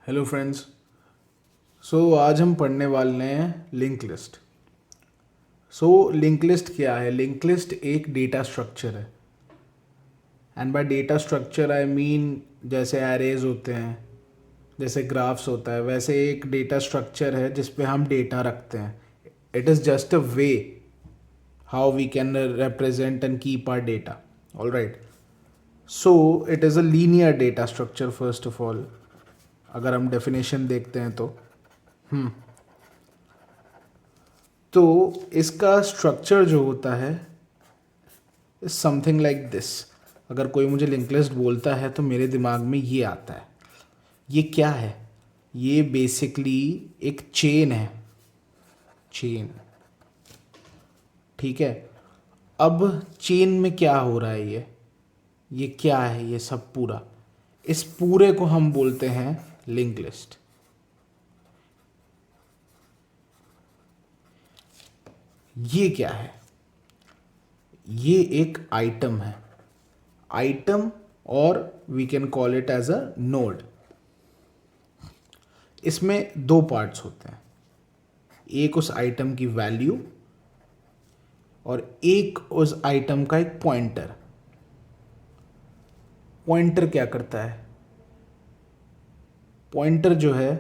Hello friends. आज हम पढ़ने वाले हैं लिंक लिस्ट। लिंक लिस्ट क्या है? लिंक लिस्ट एक डेटा स्ट्रक्चर है। And bye data structure I mean जैसे एरेज होते हैं, जैसे ग्राफ्स होता है, वैसे एक डेटा स्ट्रक्चर है जिस पे हम डेटा रखते हैं। It is just a way how we can represent and keep our data. All right. It is a linear data structure first of all. अगर हम डेफिनेशन देखते हैं तो इसका स्ट्रक्चर जो होता है इज समथिंग लाइक दिस। अगर कोई मुझे लिंक लिस्ट बोलता है तो मेरे दिमाग में ये आता है। ये क्या है? ये बेसिकली एक चेन है। चेन, ठीक है। अब चेन में क्या हो रहा है? ये क्या है? ये सब पूरा, इस पूरे को हम बोलते हैं लिंक लिस्ट। ये क्या है? ये एक आइटम है। आइटम, और we can call it as a node. इसमें दो पार्ट्स होते हैं, एक उस आइटम की वैल्यू और एक उस आइटम का एक पॉइंटर। पॉइंटर क्या करता है? पॉइंटर जो है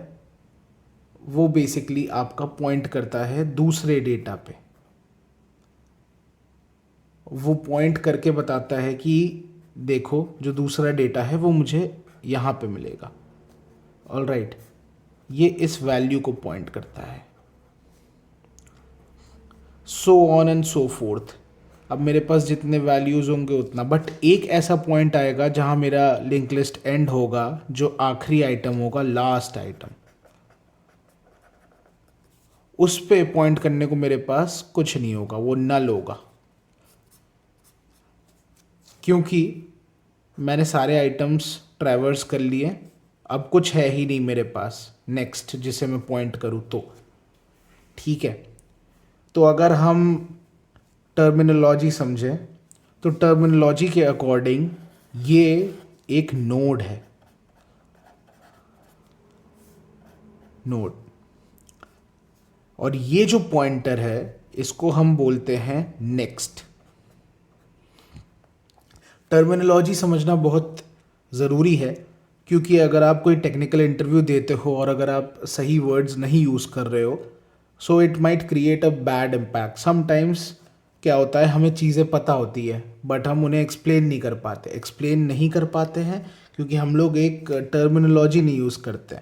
वो बेसिकली आपका पॉइंट करता है दूसरे डेटा पे। वो पॉइंट करके बताता है कि देखो जो दूसरा डेटा है वो मुझे यहाँ पे मिलेगा। All right. ये इस वैल्यू को पॉइंट करता है। So on and so fourth. अब मेरे पास जितने वैल्यूज़ होंगे उतना, बट एक ऐसा पॉइंट आएगा जहाँ मेरा लिंक लिस्ट एंड होगा, जो आखिरी आइटम होगा, लास्ट आइटम। उस पे पॉइंट करने को मेरे पास कुछ नहीं होगा, वो नल होगा, क्योंकि मैंने सारे आइटम्स ट्रैवर्स कर लिए। अब कुछ है ही नहीं मेरे पास नेक्स्ट जिसे मैं पॉइंट करूँ तो। ठीक है। तो अगर हम टर्मिनोलॉजी समझें तो टर्मिनोलॉजी के अकॉर्डिंग ये एक नोड है। नोड। और ये जो पॉइंटर है इसको हम बोलते हैं नेक्स्ट। टर्मिनोलॉजी समझना बहुत ज़रूरी है, क्योंकि अगर आप कोई टेक्निकल इंटरव्यू देते हो और अगर आप सही वर्ड्स नहीं यूज़ कर रहे हो, so it might create a bad impact. Sometimes क्या होता है, हमें चीज़ें पता होती है बट हम उन्हें एक्सप्लेन नहीं कर पाते। एक्सप्लेन नहीं कर पाते हैं क्योंकि हम लोग एक टर्मिनोलॉजी नहीं यूज़ करते।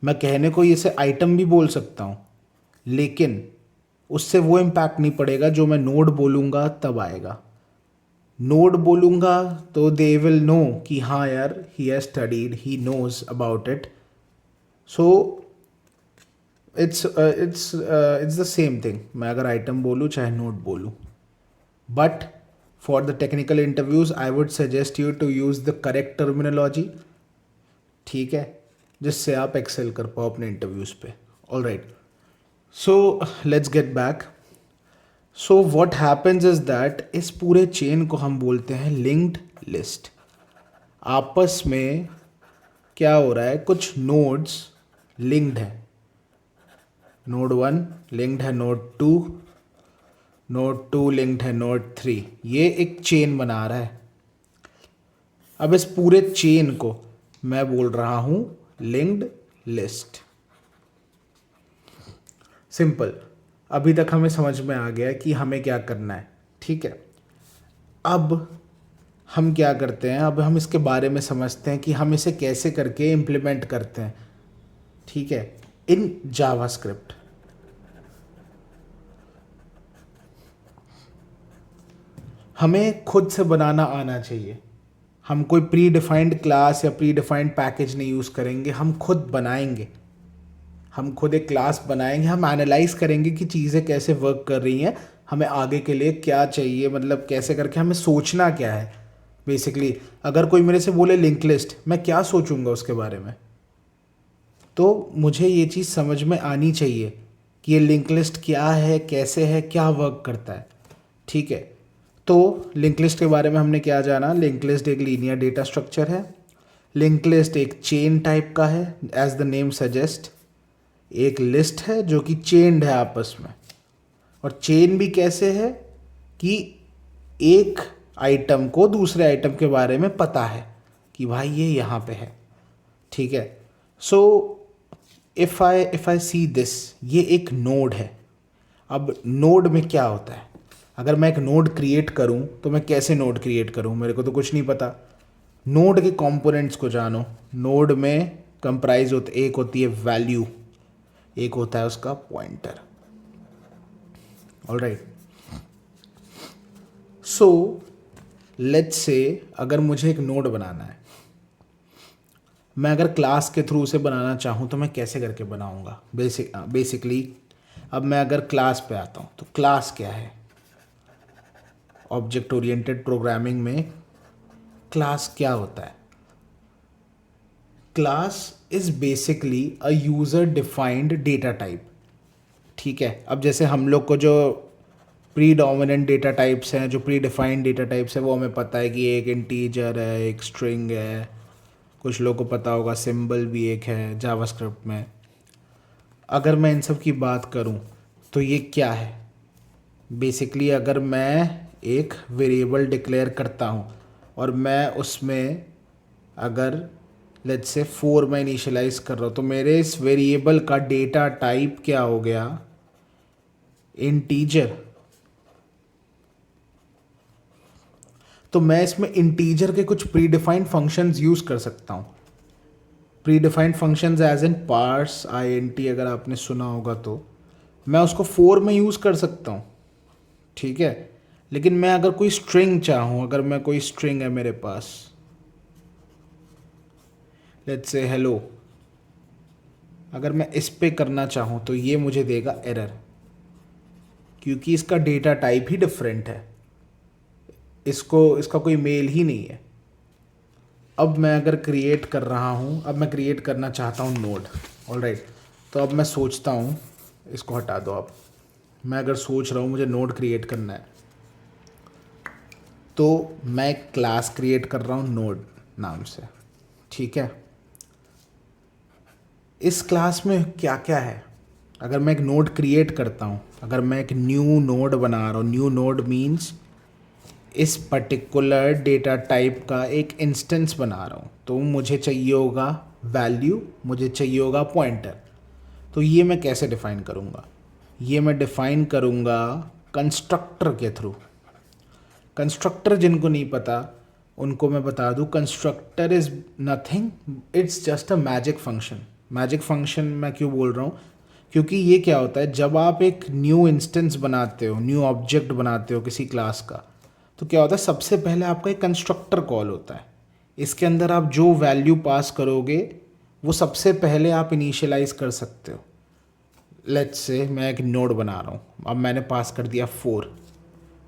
मैं कहने को इसे आइटम भी बोल सकता हूँ, लेकिन उससे वो इम्पैक्ट नहीं पड़ेगा जो मैं नोड बोलूँगा तब आएगा। नोड बोलूँगा तो दे विल नो कि हाँ यार, he has studied, he knows about it. So it's the same thing. मैं अगर आइटम बोलूँ चाहे नोड बोलूँ, but for the technical interviews I would suggest you to use the correct terminology, ठीक है, जिससे आप एक्सेल कर पाओ अपने इंटरव्यूज़ पे। All right. So let's get back. So what happens is that इस पूरे चेन को हम बोलते हैं लिंक्ड लिस्ट। आपस में क्या हो रहा है, कुछ नोड्स लिंक्ड है। नोड 1 लिंक्ड है नोड 2, नोड 2 लिंक्ड है नोड 3। ये एक चेन बना रहा है। अब इस पूरे चेन को मैं बोल रहा हूं लिंक्ड लिस्ट। सिंपल। अभी तक हमें समझ में आ गया कि हमें क्या करना है, ठीक है। अब हम क्या करते हैं, अब हम इसके बारे में समझते हैं कि हम इसे कैसे करके इम्प्लीमेंट करते हैं, ठीक है, इन जावास्क्रिप्ट। हमें खुद से बनाना आना चाहिए। हम कोई प्री डिफाइंड क्लास या प्री डिफाइंड पैकेज नहीं यूज़ करेंगे, हम खुद बनाएंगे। हम खुद एक क्लास बनाएंगे, हम एनालाइज करेंगे कि चीज़ें कैसे वर्क कर रही हैं, हमें आगे के लिए क्या चाहिए, मतलब कैसे करके हमें सोचना क्या है। बेसिकली अगर कोई मेरे से बोले लिंक लिस्ट, मैं क्या सोचूंगा उसके बारे में? तो मुझे ये चीज़ समझ में आनी चाहिए कि ये लिंक लिस्ट क्या है, कैसे है, क्या वर्क करता है, ठीक है। तो लिंक लिस्ट के बारे में हमने क्या जाना? लिंक लिस्ट एक लीनियर डेटा स्ट्रक्चर है लिंक लिस्ट एक चेन टाइप का है, एज द नेम सजेस्ट, एक लिस्ट है जो कि चेन्ड है आपस में। और चेन भी कैसे है कि एक आइटम को दूसरे आइटम के बारे में पता है कि भाई ये यहाँ पे है, ठीक है। So if I see this, ये एक नोड है। अब नोड में क्या होता है, अगर मैं एक नोड क्रिएट करूं तो मैं कैसे नोड क्रिएट करूं, मेरे को तो कुछ नहीं पता। नोड के कंपोनेंट्स को जानो। नोड में कंप्राइज होते, एक होती है वैल्यू, एक होता है उसका pointer. Alright, so let's say अगर मुझे एक नोड बनाना है, मैं अगर क्लास के थ्रू उसे बनाना चाहूँ तो मैं कैसे करके बनाऊँगा। बेसिकली अब मैं अगर क्लास पे आता हूँ तो क्लास क्या है, ऑब्जेक्ट ओरिएंटेड प्रोग्रामिंग में क्लास क्या होता है। Class is basically a user defined data type, ठीक है। अब जैसे हम लोग को जो प्री डोमिनेंट डेटा टाइप्स हैं, जो प्री डिफाइंड डेटा टाइप्स हैं, वो हमें पता है कि एक इंटीजर है, एक स्ट्रिंग है, कुछ लोगों को पता होगा सिंबल भी एक है जावास्क्रिप्ट में। अगर मैं इन सब की बात करूं तो ये क्या है, बेसिकली अगर मैं एक वेरिएबल डिक्लेयर करता हूं और मैं उसमें अगर लेट्स से 4 मैं इनिशियलाइज कर रहा हूँ, तो मेरे इस वेरिएबल का डेटा टाइप क्या हो गया, इंटीजर। तो मैं इसमें इंटीजर के कुछ प्री डिफाइंड फंक्शंस यूज़ कर सकता हूँ। Predefined functions as in parse INT, अगर आपने सुना होगा तो मैं उसको 4 में यूज़ कर सकता हूँ, ठीक है। लेकिन मैं अगर कोई स्ट्रिंग चाहूँ, अगर मैं कोई स्ट्रिंग है मेरे पास, लेट्स से हेलो, अगर मैं इस पे करना चाहूँ तो ये मुझे देगा एरर, क्योंकि इसका डेटा टाइप ही डिफरेंट है, इसका कोई मेल ही नहीं है। अब मैं अगर क्रिएट कर रहा हूँ, अब मैं क्रिएट करना चाहता हूँ नोड, ऑलराइट। तो अब मैं सोचता हूँ, इसको हटा दो आप, मैं अगर सोच रहा हूँ मुझे नोड क्रिएट करना है, तो मैं एक क्लास क्रिएट कर रहा हूँ नोड नाम से, ठीक है। इस क्लास में क्या क्या है, अगर मैं एक नोड क्रिएट करता हूँ, अगर मैं एक न्यू नोड बना रहा हूँ, न्यू नोड मीन्स इस पर्टिकुलर डेटा टाइप का एक इंस्टेंस बना रहा हूँ, तो मुझे चाहिए होगा वैल्यू, मुझे चाहिए होगा पॉइंटर। तो ये मैं कैसे डिफ़ाइन करूँगा, ये मैं डिफ़ाइन करूँगा कंस्ट्रक्टर के थ्रू। कंस्ट्रक्टर जिनको नहीं पता उनको मैं बता दूँ, constructor is nothing, it's just a magic function. Magic function मैं क्यों बोल रहा हूँ, क्योंकि ये क्या होता है, जब आप एक न्यू इंस्टेंस बनाते हो, न्यू ऑब्जेक्ट बनाते हो किसी क्लास का, तो क्या होता है, सबसे पहले आपका एक कंस्ट्रक्टर कॉल होता है। इसके अंदर आप जो वैल्यू पास करोगे वो सबसे पहले आप इनिशियलाइज कर सकते हो। लेट्स से मैं एक नोड बना रहा हूँ, अब मैंने पास कर दिया 4,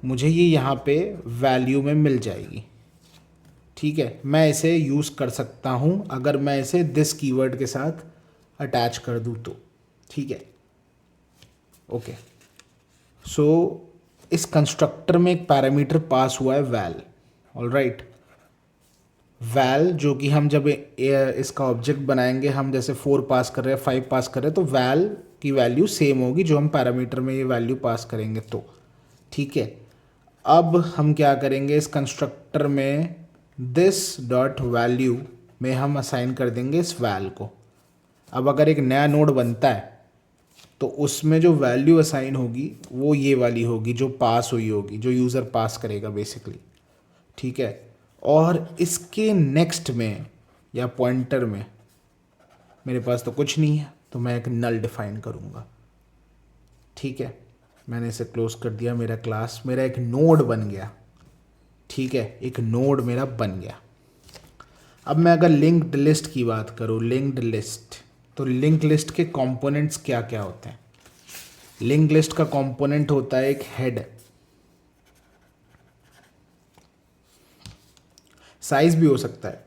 मुझे ये यहाँ पे वैल्यू में मिल जाएगी, ठीक है। मैं इसे यूज़ कर सकता हूँ अगर मैं इसे दिस कीवर्ड के साथ अटैच कर दूँ तो, ठीक है। ओके, सो इस कंस्ट्रक्टर में एक पैरामीटर पास हुआ है वैल, ऑलराइट। वैल जो कि हम जब इसका ऑब्जेक्ट बनाएंगे, हम जैसे 4 पास कर रहे हैं, 5 पास कर रहे हैं, तो वैल की वैल्यू सेम होगी जो हम पैरामीटर में ये वैल्यू पास करेंगे तो, ठीक है। अब हम क्या करेंगे, इस कंस्ट्रक्टर में दिस डॉट वैल्यू में हम असाइन कर देंगे इस वैल को। अब अगर एक नया नोड बनता है तो उसमें जो वैल्यू असाइन होगी वो ये वाली होगी जो पास हुई होगी, जो यूज़र पास करेगा बेसिकली, ठीक है। और इसके नेक्स्ट में या पॉइंटर में मेरे पास तो कुछ नहीं है, तो मैं एक नल डिफाइन करूँगा, ठीक है। मैंने इसे क्लोज कर दिया, मेरा क्लास, मेरा एक नोड बन गया, ठीक है, एक नोड मेरा बन गया। अब मैं अगर लिंक्ड लिस्ट की बात करूँ, लिंक्ड लिस्ट, तो लिंक लिस्ट के कंपोनेंट्स क्या क्या होते हैं। लिंक लिस्ट का कंपोनेंट होता है एक हेड, साइज भी हो सकता है,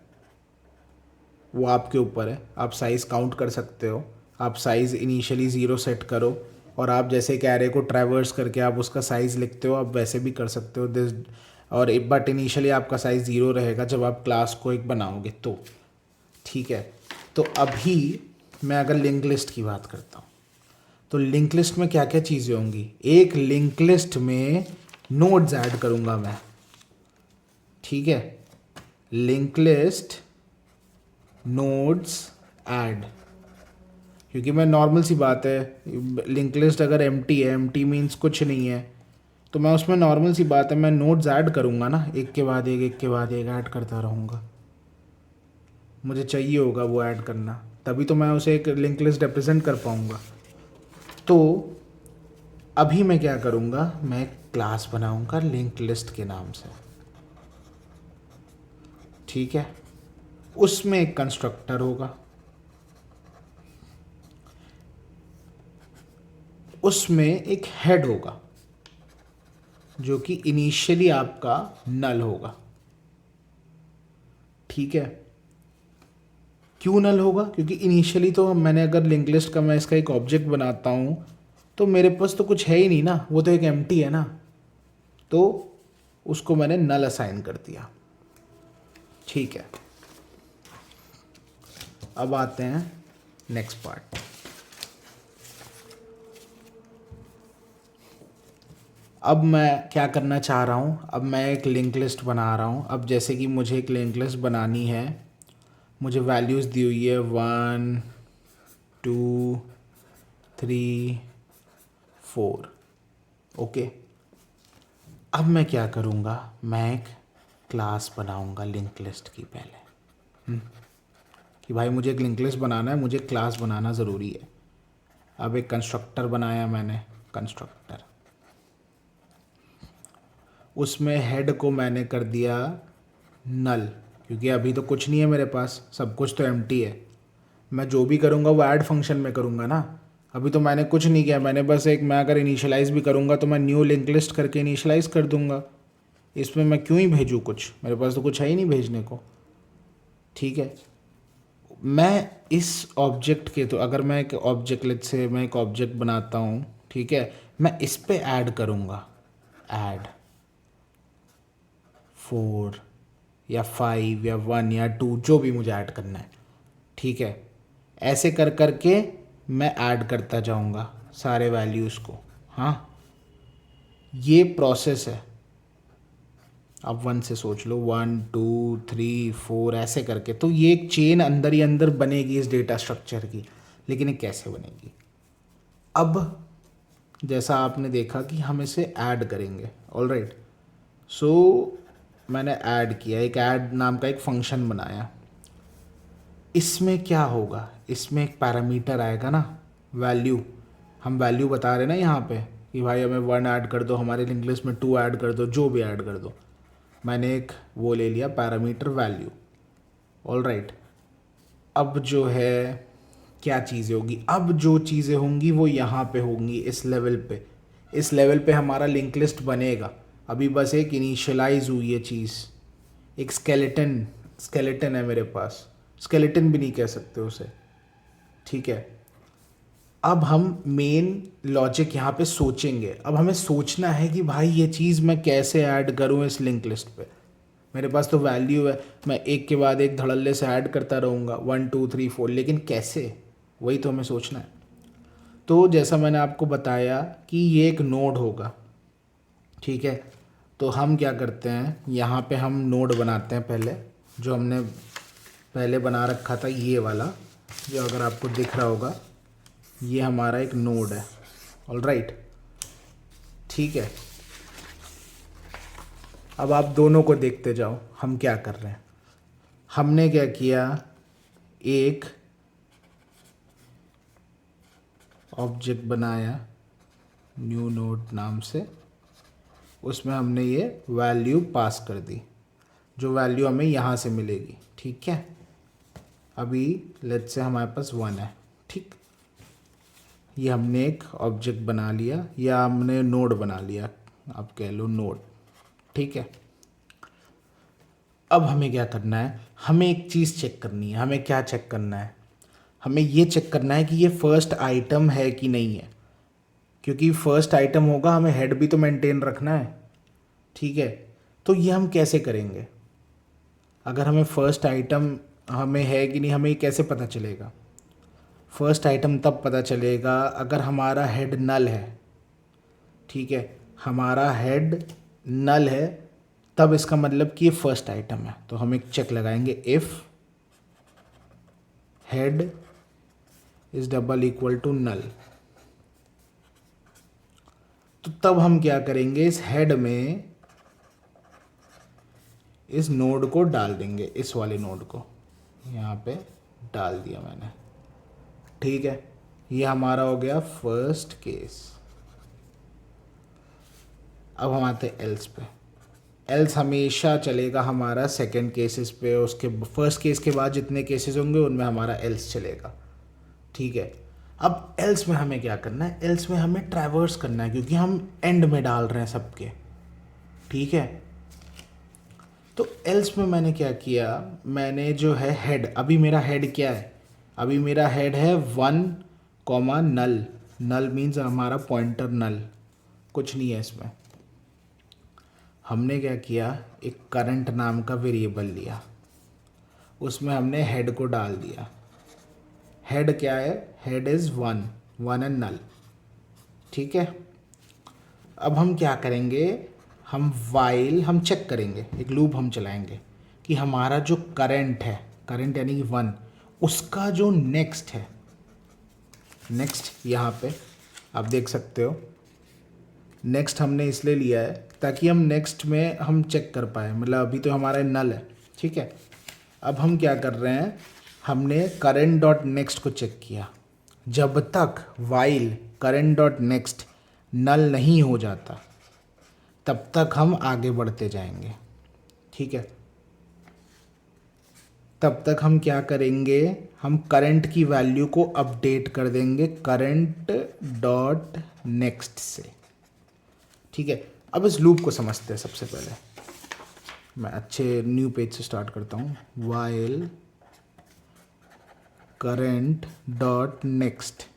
वो आपके ऊपर है, आप साइज काउंट कर सकते हो। आप साइज इनिशियली 0 सेट करो और आप जैसे एक एरे को ट्रैवर्स करके आप उसका साइज़ लिखते हो, आप वैसे भी कर सकते हो दिस। और बट इनिशियली आपका साइज़ 0 रहेगा जब आप क्लास को एक बनाओगे तो, ठीक है, तो अभी मैं अगर लिंक लिस्ट की बात करता हूँ तो लिंक लिस्ट में क्या क्या चीज़ें होंगी। एक लिंक लिस्ट में नोड्स ऐड करूँगा मैं, ठीक है, लिंक लिस्ट नोड्स ऐड, क्योंकि मैं नॉर्मल सी बात है, लिंक लिस्ट अगर एम्प्टी है, एम्प्टी मीन्स कुछ नहीं है, तो मैं उसमें नॉर्मल सी बात है मैं नोड्स ऐड करूँगा ना, एक के बाद एक के बाद एक ऐड करता रहूँगा। मुझे चाहिए होगा वो ऐड करना, तभी तो मैं उसे एक लिंक लिस्ट रिप्रेजेंट कर पाऊँगा। तो अभी मैं क्या करूँगा, मैं एक क्लास बनाऊँगा लिंक लिस्ट के नाम से, ठीक है। उसमें एक कंस्ट्रक्टर होगा, उसमें एक हेड होगा जो कि इनिशियली आपका नल होगा, ठीक है। क्यों नल होगा, क्योंकि इनिशियली तो मैंने अगर लिंक लिस्ट का मैं इसका एक ऑब्जेक्ट बनाता हूँ तो मेरे पास तो कुछ है ही नहीं ना, वो तो एक एम्प्टी है ना, तो उसको मैंने नल असाइन कर दिया, ठीक है। अब आते हैं नेक्स्ट पार्ट। अब मैं क्या करना चाह रहा हूँ, अब मैं एक लिंक लिस्ट बना रहा हूँ। अब जैसे कि मुझे एक लिंक लिस्ट बनानी है, मुझे वैल्यूज़ दी हुई है 1 2 3 4, ओके। अब मैं क्या करूँगा, मैं एक क्लास बनाऊँगा लिंक लिस्ट की पहले, कि भाई मुझे एक लिंक लिस्ट बनाना है, मुझे क्लास बनाना ज़रूरी है। अब एक कंस्ट्रक्टर बनाया मैंने, कंस्ट्रक्टर, उसमें हेड को मैंने कर दिया नल, क्योंकि अभी तो कुछ नहीं है मेरे पास, सब कुछ तो एम्प्टी है। मैं जो भी करूँगा वो ऐड फंक्शन में करूँगा ना, अभी तो मैंने कुछ नहीं किया, मैंने बस एक, मैं अगर इनिशियलाइज़ भी करूँगा तो मैं न्यू लिंक लिस्ट करके इनिशियलाइज़ कर दूँगा। इसमें मैं क्यों ही भेजूँ कुछ, मेरे पास तो कुछ है ही नहीं भेजने को, ठीक है। मैं इस ऑब्जेक्ट के, तो अगर मैं एक ऑब्जेक्ट, लेट्स से मैं एक ऑब्जेक्ट बनाता हूँ, ठीक है, मैं इस पे ऐड करूँगा, ऐड 4 या 5 या 1 या 2, जो भी मुझे ऐड करना है, ठीक है। ऐसे कर करके मैं ऐड करता जाऊँगा सारे वैल्यूज़ को, हाँ, ये प्रोसेस है। अब 1 से सोच लो, 1 2 3 4 ऐसे करके, तो ये एक चेन अंदर ही अंदर बनेगी इस डेटा स्ट्रक्चर की। लेकिन ये कैसे बनेगी, अब जैसा आपने देखा कि हम इसे ऐड करेंगे, ऑलराइट। सो मैंने ऐड किया, एक ऐड नाम का एक फंक्शन बनाया। इसमें क्या होगा, इसमें एक पैरामीटर आएगा ना, वैल्यू, हम वैल्यू बता रहे हैं ना यहाँ पे कि भाई हमें 1 ऐड कर दो, हमारे लिंक लिस्ट में 2 ऐड कर दो, जो भी ऐड कर दो। मैंने एक वो ले लिया पैरामीटर वैल्यू, ऑलराइट। अब जो है क्या चीज़ें होगी, अब जो चीज़ें होंगी वो यहाँ पे होंगी, इस लेवल पे, इस लेवल पे हमारा लिंक लिस्ट बनेगा। अभी बस एक इनिशियलाइज हुई है चीज़, एक स्केलेटन, स्केलेटन है मेरे पास, स्केलेटन भी नहीं कह सकते उसे, ठीक है। अब हम मेन लॉजिक यहाँ पे सोचेंगे, अब हमें सोचना है कि भाई ये चीज़ मैं कैसे ऐड करूँ इस लिंक लिस्ट पे। मेरे पास तो वैल्यू है, मैं एक के बाद एक धड़ल्ले से ऐड करता रहूँगा 1 2 3 4, लेकिन कैसे, वही तो हमें सोचना है। तो जैसा मैंने आपको बताया कि ये एक नोड होगा, ठीक है। तो हम क्या करते हैं, यहाँ पे हम नोड बनाते हैं पहले, जो हमने पहले बना रखा था ये वाला, जो अगर आपको दिख रहा होगा, ये हमारा एक नोड है, ऑलराइट, ठीक है। अब आप दोनों को देखते जाओ हम क्या कर रहे हैं। हमने क्या किया, एक ऑब्जेक्ट बनाया न्यू नोड नाम से, उसमें हमने ये वैल्यू पास कर दी, जो वैल्यू हमें यहाँ से मिलेगी, ठीक है। अभी लेट्स से हमारे पास 1 है, ठीक। ये हमने एक ऑब्जेक्ट बना लिया, या हमने नोड बना लिया, आप कह लो नोड, ठीक है। अब हमें क्या करना है, हमें एक चीज़ चेक करनी है। हमें क्या चेक करना है, हमें ये चेक करना है कि ये फर्स्ट आइटम है कि नहीं है, क्योंकि फर्स्ट आइटम होगा, हमें हेड भी तो मेंटेन रखना है, ठीक है। तो ये हम कैसे करेंगे, अगर हमें फर्स्ट आइटम हमें है कि नहीं, हमें कैसे पता चलेगा? फर्स्ट आइटम तब पता चलेगा अगर हमारा हेड नल है, ठीक है, हमारा हेड नल है, तब इसका मतलब कि ये फर्स्ट आइटम है। तो हम एक चेक लगाएंगे, if head is double equal to null. तो तब हम क्या करेंगे, इस हेड में इस नोड को डाल देंगे, इस वाले नोड को यहाँ पे डाल दिया मैंने, ठीक है। ये हमारा हो गया फर्स्ट केस। अब हम आते हैं एल्स पे। एल्स हमेशा चलेगा हमारा सेकंड केसेस पे, उसके फर्स्ट केस के बाद जितने केसेस होंगे उनमें हमारा एल्स चलेगा, ठीक है। अब एल्स में हमें क्या करना है, एल्स में हमें ट्रैवर्स करना है क्योंकि हम एंड में डाल रहे हैं सबके, ठीक है। तो एल्स में मैंने क्या किया, मैंने जो है हेड, अभी मेरा हेड क्या है, अभी मेरा हेड है 1 कॉमा नल। नल मीन्स हमारा पॉइंटर नल, कुछ नहीं है इसमें। हमने क्या किया, एक करंट नाम का वेरिएबल लिया, उसमें हमने हेड को डाल दिया। हेड क्या है, हेड इज़ 1 एंड नल, ठीक है। अब हम क्या करेंगे, हम वाइल हम चेक करेंगे, एक लूप हम चलाएंगे कि हमारा जो करंट है, करंट यानी कि 1, उसका जो नेक्स्ट है, नेक्स्ट यहाँ पे आप देख सकते हो, नेक्स्ट हमने इसलिए लिया है ताकि हम नेक्स्ट में हम चेक कर पाए, मतलब अभी तो हमारा नल है, ठीक है। अब हम क्या कर रहे हैं, हमने करंट डॉट नेक्स्ट को चेक किया, जब तक वाइल करंट डॉट नेक्स्ट नल नहीं हो जाता तब तक हम आगे बढ़ते जाएंगे, ठीक है। तब तक हम क्या करेंगे, हम करंट की वैल्यू को अपडेट कर देंगे करंट डॉट नेक्स्ट से, ठीक है। अब इस लूप को समझते हैं। सबसे पहले मैं अच्छे न्यू पेज से स्टार्ट करता हूँ, while current dot next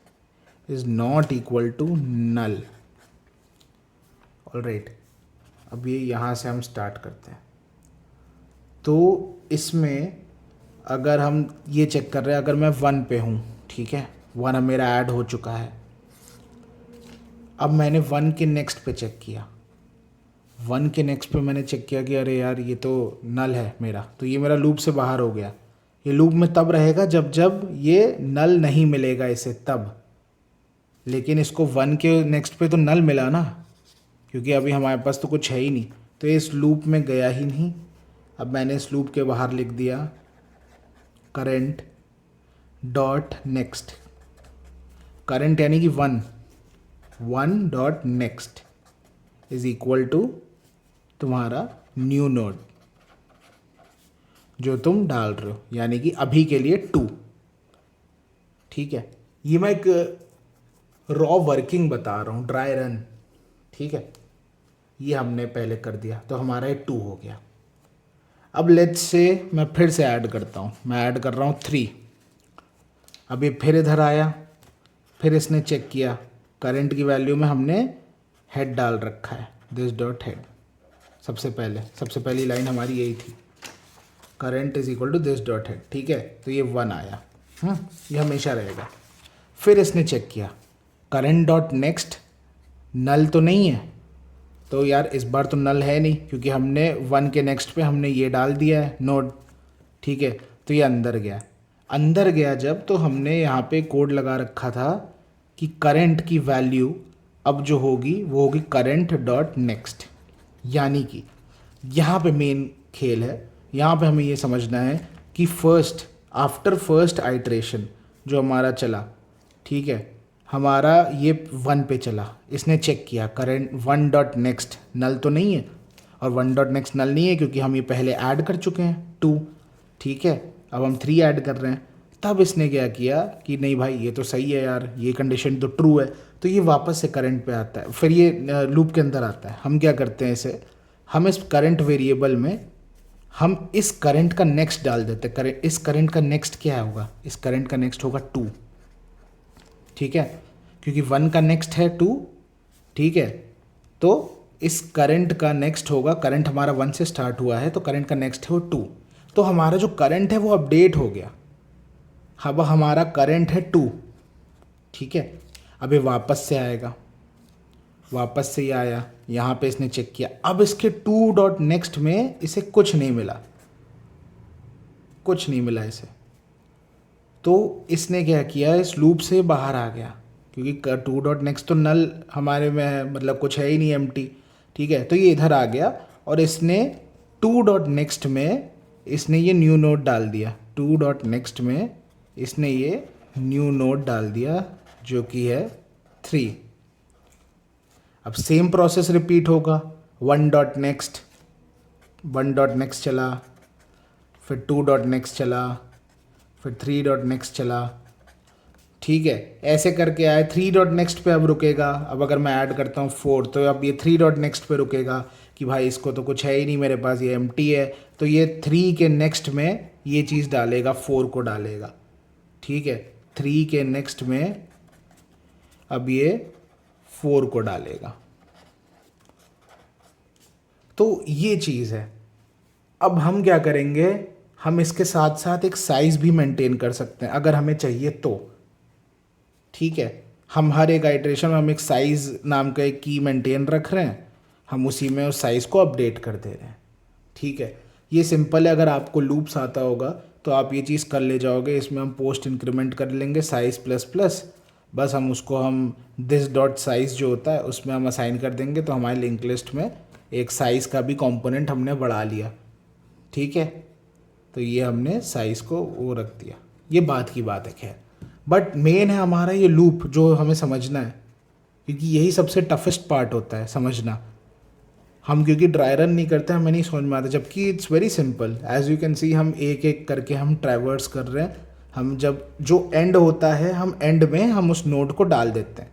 is not equal to null. Alright, अब ये यहाँ से हम स्टार्ट करते हैं। तो इसमें अगर हम ये चेक कर रहे हैं, अगर मैं 1 पे हूँ, ठीक है, 1 अब मेरा ऐड हो चुका है। अब मैंने 1 के नेक्स्ट पे चेक किया, 1 के नेक्स्ट पे मैंने चेक किया कि अरे यार ये तो नल है मेरा, तो ये मेरा लूप से बाहर हो गया। ये लूप में तब रहेगा जब जब ये नल नहीं मिलेगा इसे, तब। लेकिन इसको 1 के नेक्स्ट पे तो नल मिला ना, क्योंकि अभी हमारे पास तो कुछ है ही नहीं, तो ये इस लूप में गया ही नहीं। अब मैंने इस लूप के बाहर लिख दिया करंट डॉट नेक्स्ट, करंट यानी कि 1 dot next is equal to तुम्हारा न्यू नोड जो तुम डाल रहे हो, यानी कि अभी के लिए 2, ठीक है। ये मैं एक रॉ वर्किंग बता रहा हूँ, ड्राई रन, ठीक है। ये हमने पहले कर दिया तो हमारा ये 2 हो गया। अब लेट्स से मैं फिर से ऐड करता हूँ, मैं ऐड कर रहा हूँ 3। अब ये फिर इधर आया, फिर इसने चेक किया, करंट की वैल्यू में हमने हेड डाल रखा है, दिस डॉट हेड। सबसे पहली लाइन हमारी यही थी, current is equal to this dot head, ठीक है। तो ये 1 आया, ये हमेशा रहेगा। फिर इसने चेक किया, करंट डॉट नेक्स्ट नल तो नहीं है, तो यार इस बार तो नल है नहीं क्योंकि हमने 1 के नेक्स्ट पे हमने ये डाल दिया है नोड, ठीक है। तो ये अंदर गया जब, तो हमने यहाँ पे कोड लगा रखा था कि करंट की वैल्यू अब जो होगी वो होगी करंट डॉट नेक्स्ट, यानी कि यहाँ पे मेन खेल है। यहाँ पे हमें ये समझना है कि आफ्टर फर्स्ट आइट्रेशन जो हमारा चला, ठीक है, हमारा ये 1 पे चला, इसने चेक किया करंट 1 डॉट नेक्स्ट नल तो नहीं है, और 1 डॉट नेक्स्ट नल नहीं है क्योंकि हम ये पहले ऐड कर चुके हैं 2, ठीक है। अब हम 3 ऐड कर रहे हैं, तब इसने क्या किया कि नहीं भाई ये तो सही है यार, ये कंडीशन तो ट्रू है, तो ये वापस से करंट पे आता है, फिर ये लूप के अंदर आता है। हम क्या करते हैं इसे, हम इस करंट वेरिएबल में हम इस करंट का नेक्स्ट डाल देते हैं। इस करंट का नेक्स्ट क्या होगा, इस करंट का नेक्स्ट होगा 2, ठीक है, क्योंकि 1 का नेक्स्ट है 2, ठीक है। तो इस करंट का नेक्स्ट होगा, करंट हमारा 1 से स्टार्ट हुआ है तो करंट का नेक्स्ट है वो 2। तो हमारा जो करंट है वो अपडेट हो गया। अब हमारा करंट है 2, ठीक है। अब ये वापस से आएगा, वापस से ये आया, यहाँ पे इसने चेक किया, अब इसके 2 डॉट नेक्स्ट में इसे कुछ नहीं मिला, कुछ नहीं मिला इसे। तो इसने क्या किया, इस लूप से बाहर आ गया, क्योंकि 2 डॉट नेक्स्ट तो नल हमारे में है, मतलब कुछ है ही नहीं, एम्प्टी, ठीक है। तो ये इधर आ गया और इसने 2 डॉट नेक्स्ट में इसने ये न्यू नोड डाल दिया, 2 डॉट नेक्स्ट में इसने ये न्यू नोड डाल दिया जो कि है 3। अब सेम प्रोसेस रिपीट होगा, 1 डॉट नेक्स्ट, 1 डॉट नेक्स्ट चला, फिर 2 डॉट नेक्स्ट चला, फिर 3 डॉट नेक्स्ट चला, ठीक है। ऐसे करके आए, 3 डॉट नेक्स्ट पे अब रुकेगा। अब अगर मैं ऐड करता हूँ 4 तो अब ये 3 डॉट नेक्स्ट पे रुकेगा कि भाई इसको तो कुछ है ही नहीं मेरे पास, ये एम्प्टी है। तो ये 3 के नेक्स्ट में ये चीज़ डालेगा, 4 को डालेगा, ठीक है। 3 के नेक्स्ट में अब ये 4 को डालेगा। तो ये चीज़ है। अब हम क्या करेंगे, हम इसके साथ साथ एक साइज़ भी मेंटेन कर सकते हैं अगर हमें चाहिए तो, ठीक है। हम हर एक आइट्रेशन में हम एक साइज़ नाम का एक की मेंटेन रख रहे हैं, हम उसी में उस साइज़ को अपडेट कर दे रहे हैं, ठीक है। ये सिंपल है। अगर आपको लूप्स आता होगा तो आप ये चीज़ कर ले जाओगे। इसमें हम पोस्ट इंक्रीमेंट कर लेंगे साइज़ प्लस प्लस, बस हम उसको हम दिस डॉट साइज़ जो होता है उसमें हम असाइन कर देंगे, तो हमारे लिंक लिस्ट में एक साइज़ का भी कंपोनेंट हमने बढ़ा लिया, ठीक है। तो ये हमने साइज़ को वो रख दिया, ये बात की बात है। खैर, बट मेन है हमारा ये लूप जो हमें समझना है, क्योंकि यही सबसे टफेस्ट पार्ट होता है समझना। हम क्योंकि ड्राई रन नहीं करते, हमें नहीं समझ में आता, जबकि it's very simple. As you can see हम एक एक करके हम ट्रैवर्स कर रहे हैं। हम जब जो एंड होता है, हम एंड में हम उस नोड को डाल देते हैं।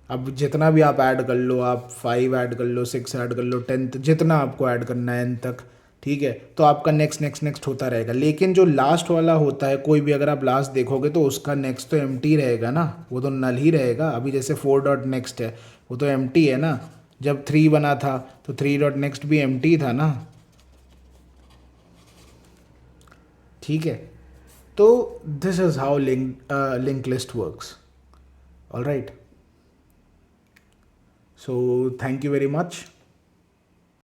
अब जितना भी आप ऐड कर लो, आप 5 ऐड कर लो, 6 ऐड कर लो, 10, जितना आपको ऐड करना है एन तक, ठीक है। तो आपका नेक्स्ट नेक्स्ट नेक्स्ट होता रहेगा। लेकिन जो लास्ट वाला होता है, कोई भी अगर आप लास्ट देखोगे तो उसका नेक्स्ट तो एम्प्टी रहेगा ना, वो तो नल ही रहेगा। अभी जैसे 4 डॉट नेक्स्ट है, वो तो एम्प्टी है ना। जब 3 बना था तो 3 डॉट नेक्स्ट भी एम्प्टी था ना, ठीक है। तो this is how link list works. All right, so thank you very much.